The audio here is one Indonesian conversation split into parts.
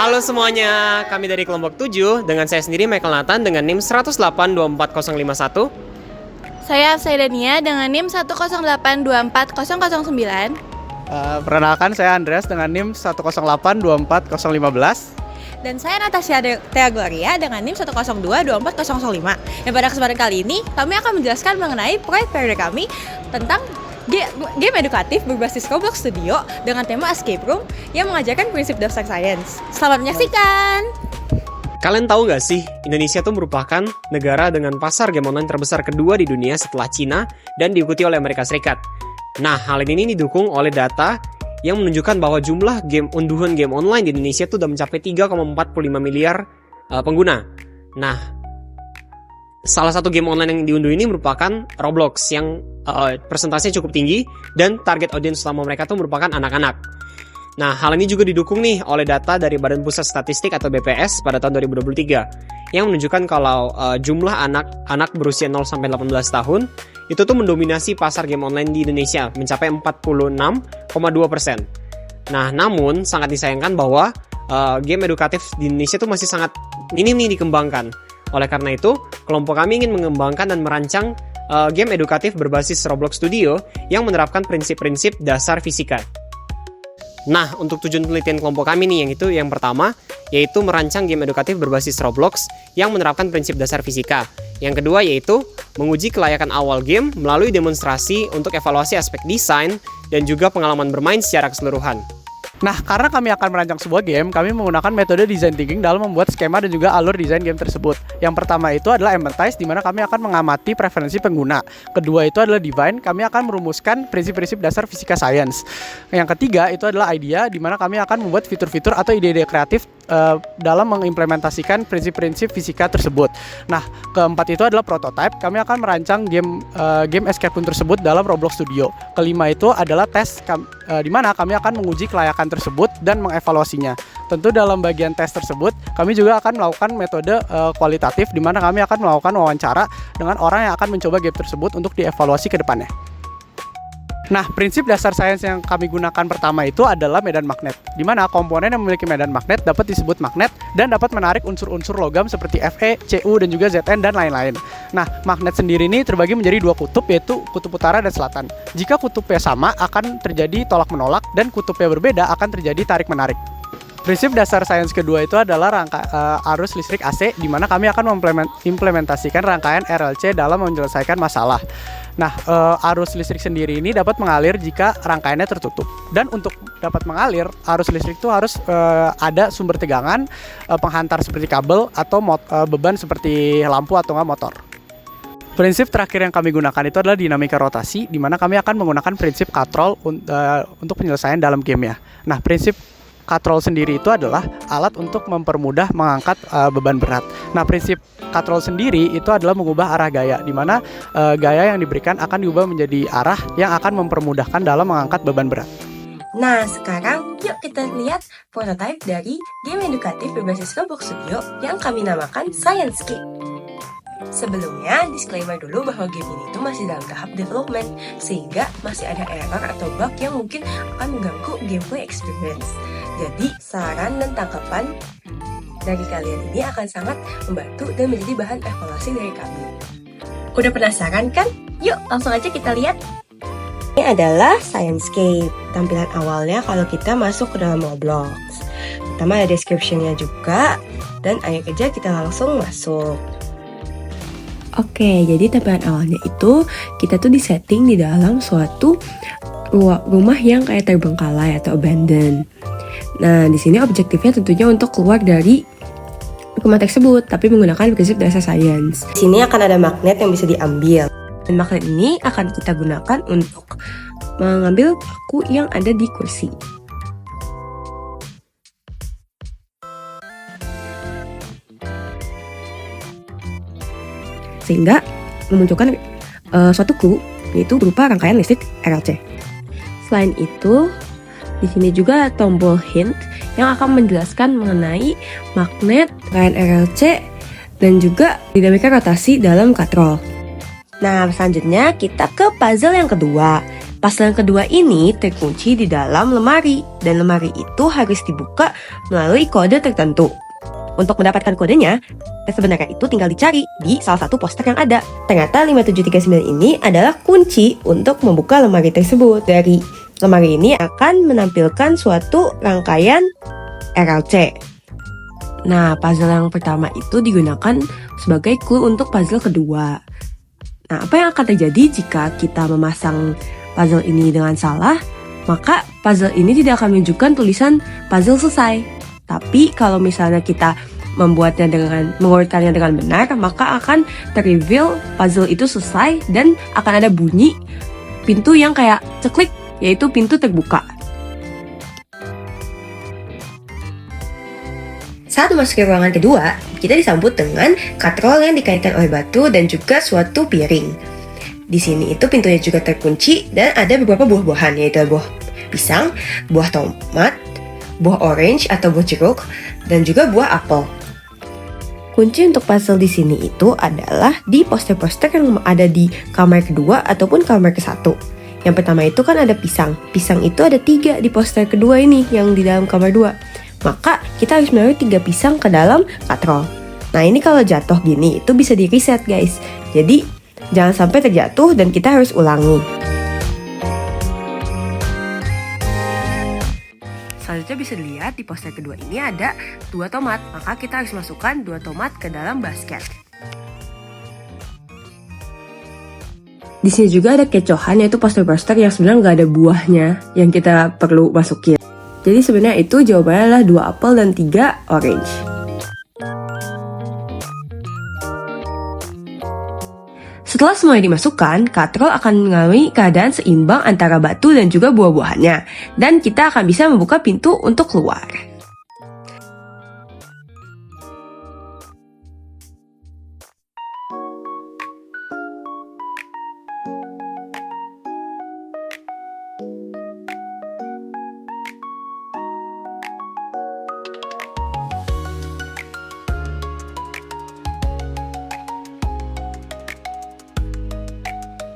Halo semuanya, kami dari kelompok 7 dengan saya sendiri Michael Nathan dengan NIM 108-24051. Saya Saidania dengan NIM 108-24009. Perkenalkan, saya Andreas dengan NIM 108-24015. Dan saya Natasha Thea Gloria dengan NIM 102-24005. Dan pada kesempatan kali ini, kami akan menjelaskan mengenai proyek periode kami tentang game edukatif berbasis Roblox Studio dengan tema escape room yang mengajarkan prinsip dasar sains. Selamat menyaksikan! Kalian tahu nggak sih, Indonesia tuh merupakan negara dengan pasar game online terbesar kedua di dunia setelah Cina dan diikuti oleh Amerika Serikat. Nah, hal ini didukung oleh data yang menunjukkan bahwa jumlah unduhan game online di Indonesia tuh udah mencapai 3,45 miliar pengguna. Nah, salah satu game online yang diunduh ini merupakan Roblox yang persentasenya cukup tinggi dan target audience utama mereka tuh merupakan anak-anak. Nah, hal ini juga didukung nih oleh data dari Badan Pusat Statistik atau BPS pada tahun 2023 yang menunjukkan kalau jumlah anak berusia 0-18 tahun itu tuh mendominasi pasar game online di Indonesia mencapai 46,2%. Nah, namun sangat disayangkan bahwa game edukatif di Indonesia tuh masih sangat minim nih dikembangkan. Oleh karena itu, kelompok kami ingin mengembangkan dan merancang game edukatif berbasis Roblox Studio yang menerapkan prinsip-prinsip dasar fisika. Nah, untuk tujuan penelitian kelompok kami nih, yang pertama, yaitu merancang game edukatif berbasis Roblox yang menerapkan prinsip dasar fisika. Yang kedua, yaitu menguji kelayakan awal game melalui demonstrasi untuk evaluasi aspek desain dan juga pengalaman bermain secara keseluruhan. Nah, karena kami akan merancang sebuah game, kami menggunakan metode design thinking dalam membuat skema dan juga alur desain game tersebut. Yang pertama itu adalah empathize, di mana kami akan mengamati preferensi pengguna. Kedua itu adalah divine, kami akan merumuskan prinsip-prinsip dasar fisika sains. Yang ketiga itu adalah idea, di mana kami akan membuat fitur-fitur atau ide-ide kreatif dalam mengimplementasikan prinsip-prinsip fisika tersebut. Nah, keempat itu adalah prototype, kami akan merancang game escape room tersebut dalam Roblox Studio. Kelima itu adalah tes, di mana kami akan menguji kelayakan tersebut dan mengevaluasinya. Tentu dalam bagian tes tersebut, kami juga akan melakukan metode kualitatif, di mana kami akan melakukan wawancara dengan orang yang akan mencoba game tersebut untuk dievaluasi ke depannya. Nah, prinsip dasar sains yang kami gunakan pertama itu adalah medan magnet, di mana komponen yang memiliki medan magnet dapat disebut magnet dan dapat menarik unsur-unsur logam seperti Fe, Cu, dan juga Zn dan lain-lain. Nah, magnet sendiri ini terbagi menjadi dua kutub, yaitu kutub utara dan selatan. Jika kutubnya sama, akan terjadi tolak-menolak, dan kutubnya berbeda akan terjadi tarik-menarik. Prinsip dasar sains kedua itu adalah arus listrik AC, di mana kami akan mengimplementasikan rangkaian RLC dalam menyelesaikan masalah. Nah, arus listrik sendiri ini dapat mengalir jika rangkaiannya tertutup. Dan untuk dapat mengalir, arus listrik itu harus ada sumber tegangan, penghantar seperti kabel, atau beban seperti lampu atau motor. Prinsip terakhir yang kami gunakan itu adalah dinamika rotasi, di mana kami akan menggunakan prinsip katrol untuk penyelesaian dalam gamenya. Nah, prinsip katrol sendiri itu adalah alat untuk mempermudah mengangkat beban berat. Nah, prinsip katrol sendiri itu adalah mengubah arah gaya, di mana gaya yang diberikan akan diubah menjadi arah yang akan mempermudahkan dalam mengangkat beban berat. Nah, sekarang yuk kita lihat prototipe dari game edukatif berbasis Roblox Studio yang kami namakan Sciencescape. Sebelumnya, disclaimer dulu bahwa game ini tuh masih dalam tahap development, sehingga masih ada error atau bug yang mungkin akan mengganggu gameplay experience. Jadi, saran dan tanggapan dari kalian ini akan sangat membantu dan menjadi bahan evaluasi dari kami. Udah penasaran kan? Yuk, langsung aja kita lihat. Ini adalah Sciencescape. Tampilan awalnya kalau kita masuk ke dalam Roblox. Pertama ada description-nya juga, dan ayo aja kita langsung masuk. Oke, jadi tampilan awalnya itu kita tuh disetting di dalam suatu rumah yang kayak terbengkalai atau abandoned. Nah, di sini objektifnya tentunya untuk keluar dari rumah tersebut, tapi menggunakan prinsip dasar sains. Di sini akan ada magnet yang bisa diambil. Dan magnet ini akan kita gunakan untuk mengambil paku yang ada di kursi. Sehingga memunculkan suatu clue, yaitu berupa rangkaian listrik RLC. Selain itu, di sini juga tombol hint yang akan menjelaskan mengenai magnet, rangkaian RLC, dan juga dinamika rotasi dalam katrol. Nah, selanjutnya kita ke puzzle yang kedua. Puzzle yang kedua ini terkunci di dalam lemari, dan lemari itu harus dibuka melalui kode tertentu. Untuk mendapatkan kodenya, sebenarnya itu tinggal dicari di salah satu poster yang ada. Ternyata 5739 ini adalah kunci untuk membuka lemari tersebut. Dari lemari ini akan menampilkan suatu rangkaian RLC. Nah, puzzle yang pertama itu digunakan sebagai clue untuk puzzle kedua. Nah, apa yang akan terjadi jika kita memasang puzzle ini dengan salah? Maka puzzle ini tidak akan menunjukkan tulisan puzzle selesai. Tapi kalau misalnya kita mengurutkannya dengan benar, maka akan terreveal puzzle itu selesai dan akan ada bunyi pintu yang kayak ceklik, yaitu pintu terbuka. Saat memasuki ruangan kedua, kita disambut dengan katrol yang dikaitkan oleh batu dan juga suatu piring. Di sini itu pintunya juga terkunci dan ada beberapa buah-buahan, yaitu buah pisang, buah tomat, buah orange atau buah jeruk, dan juga buah apel. Kunci untuk puzzle di sini itu adalah di poster-poster yang ada di kamar kedua ataupun kamar ke-1. Yang pertama itu kan ada pisang. Pisang itu ada 3 di poster kedua ini yang di dalam kamar 2. Maka kita harus menaruh 3 pisang ke dalam katrol. Nah, ini kalau jatuh gini itu bisa di reset, guys. Jadi jangan sampai terjatuh dan kita harus ulangi. Selanjutnya bisa dilihat di poster kedua ini ada 2 tomat. Maka kita harus masukkan 2 tomat ke dalam basket. Di sini juga ada kecohan, yaitu poster-poster yang sebenarnya nggak ada buahnya yang kita perlu masukin. Jadi sebenarnya itu jawabannya adalah 2 apel dan 3 orange. Setelah semuanya dimasukkan, katrol akan mengalami keadaan seimbang antara batu dan juga buah-buahannya. Dan kita akan bisa membuka pintu untuk keluar.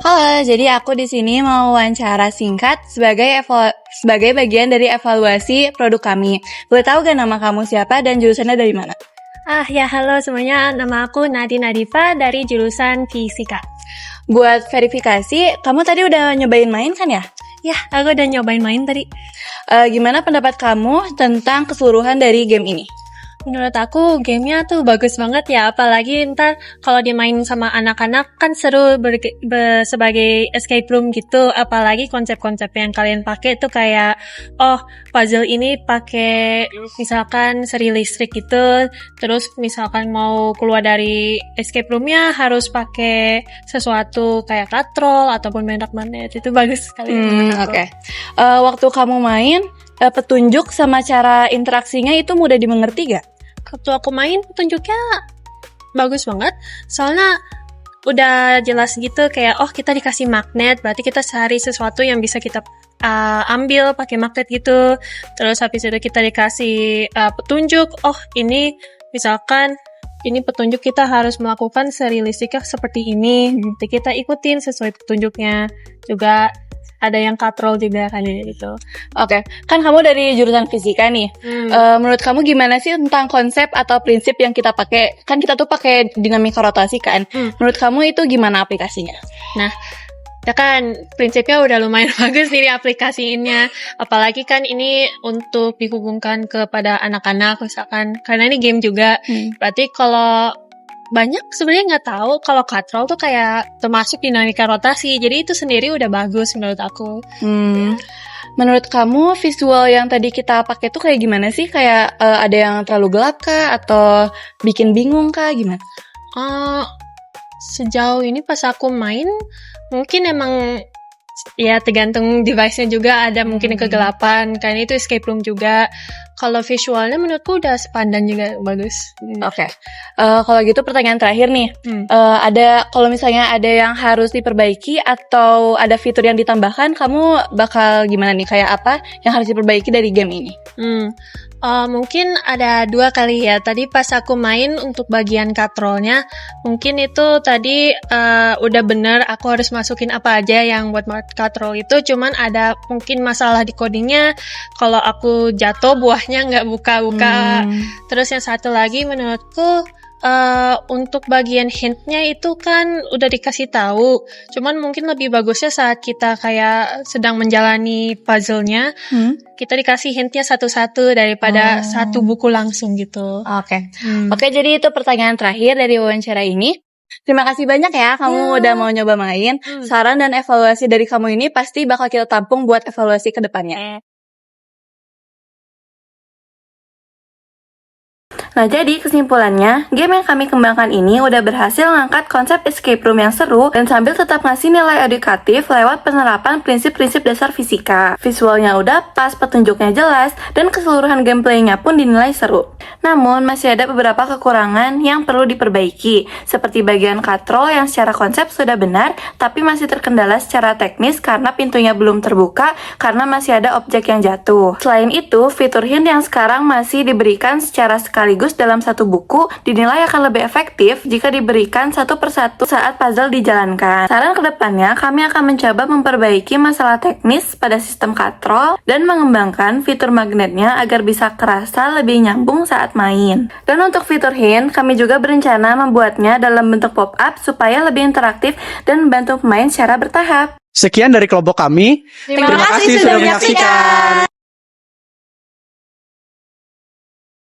Halo, jadi aku di sini mau wawancara singkat sebagai bagian dari evaluasi produk kami. Boleh tahu gak nama kamu siapa dan jurusannya dari mana? Halo semuanya, nama aku Nadine Adifa dari jurusan Fisika. Buat verifikasi, kamu tadi udah nyobain main kan ya? Ya, aku udah nyobain main tadi. Gimana pendapat kamu tentang keseluruhan dari game ini? Menurut aku gamenya tuh bagus banget ya, apalagi ntar kalau dimainin sama anak-anak kan seru sebagai escape room gitu, apalagi konsep-konsep yang kalian pakai tuh kayak puzzle ini pakai misalkan seri listrik gitu, terus misalkan mau keluar dari escape roomnya harus pakai sesuatu kayak katrol ataupun magnet, itu bagus sekali. Oke. Waktu kamu main, petunjuk sama cara interaksinya itu mudah dimengerti gak? Waktu aku main petunjuknya bagus banget, soalnya udah jelas gitu kayak kita dikasih magnet, berarti kita cari sesuatu yang bisa kita ambil pakai magnet gitu. Terus habis itu kita dikasih petunjuk, ini misalkan ini petunjuk kita harus melakukan seri listriknya seperti ini, nanti kita ikutin sesuai petunjuknya. Juga ada yang katrol juga kan gitu. Oke, kan kamu dari jurusan fisika nih. Menurut kamu gimana sih tentang konsep atau prinsip yang kita pakai? Kan kita tuh pakai dinamika rotasi kan. Menurut kamu itu gimana aplikasinya? Nah, ya kan prinsipnya udah lumayan bagus nih aplikasiinnya. Apalagi kan ini untuk dihubungkan kepada anak-anak misalkan, karena ini game juga. Berarti kalau banyak sebenarnya nggak tahu kalau katrol tuh kayak termasuk dinamika rotasi, jadi itu sendiri udah bagus menurut aku. Menurut kamu visual yang tadi kita pakai tuh kayak gimana sih? Kayak ada yang terlalu gelap kah atau bikin bingung kah, gimana? Sejauh ini pas aku main mungkin emang ya tergantung device-nya juga, ada mungkin kegelapan karena itu escape room juga. Kalau visualnya menurutku udah sepadan juga bagus. Oke. Kalau gitu pertanyaan terakhir nih. Ada kalau misalnya ada yang harus diperbaiki atau ada fitur yang ditambahkan, kamu bakal gimana nih? Kayak apa yang harus diperbaiki dari game ini? Mungkin ada 2 kali ya. Tadi pas aku main untuk bagian katrolnya, mungkin itu tadi udah bener aku harus masukin apa aja yang buat katrol itu. Cuman ada mungkin masalah di codingnya. Kalau aku jatuh buahnya nggak buka-buka. Terus yang satu lagi menurutku untuk bagian hintnya itu kan udah dikasih tahu. Cuman mungkin lebih bagusnya saat kita kayak sedang menjalani puzzle-nya, kita dikasih hintnya satu-satu daripada satu buku langsung gitu. Oke. Oke, jadi itu pertanyaan terakhir dari wawancara ini. Terima kasih banyak ya kamu udah mau nyoba main. Saran dan evaluasi dari kamu ini pasti bakal kita tampung buat evaluasi ke depannya. Nah, jadi kesimpulannya, game yang kami kembangkan ini udah berhasil ngangkat konsep escape room yang seru dan sambil tetap ngasih nilai edukatif lewat penerapan prinsip-prinsip dasar fisika. Visualnya udah pas, petunjuknya jelas, dan keseluruhan gameplaynya pun dinilai seru. Namun, masih ada beberapa kekurangan yang perlu diperbaiki, seperti bagian katrol yang secara konsep sudah benar, tapi masih terkendala secara teknis karena pintunya belum terbuka karena masih ada objek yang jatuh. Selain itu, fitur hint yang sekarang masih diberikan secara sekaligus dalam satu buku dinilai akan lebih efektif jika diberikan satu persatu saat puzzle dijalankan. Saran kedepannya, kami akan mencoba memperbaiki masalah teknis pada sistem katrol dan mengembangkan fitur magnetnya agar bisa kerasa lebih nyambung saat main. Dan untuk fitur hint, kami juga berencana membuatnya dalam bentuk pop-up supaya lebih interaktif dan membantu pemain secara bertahap. Sekian dari kelompok kami. Terima kasih sudah menyaksikan.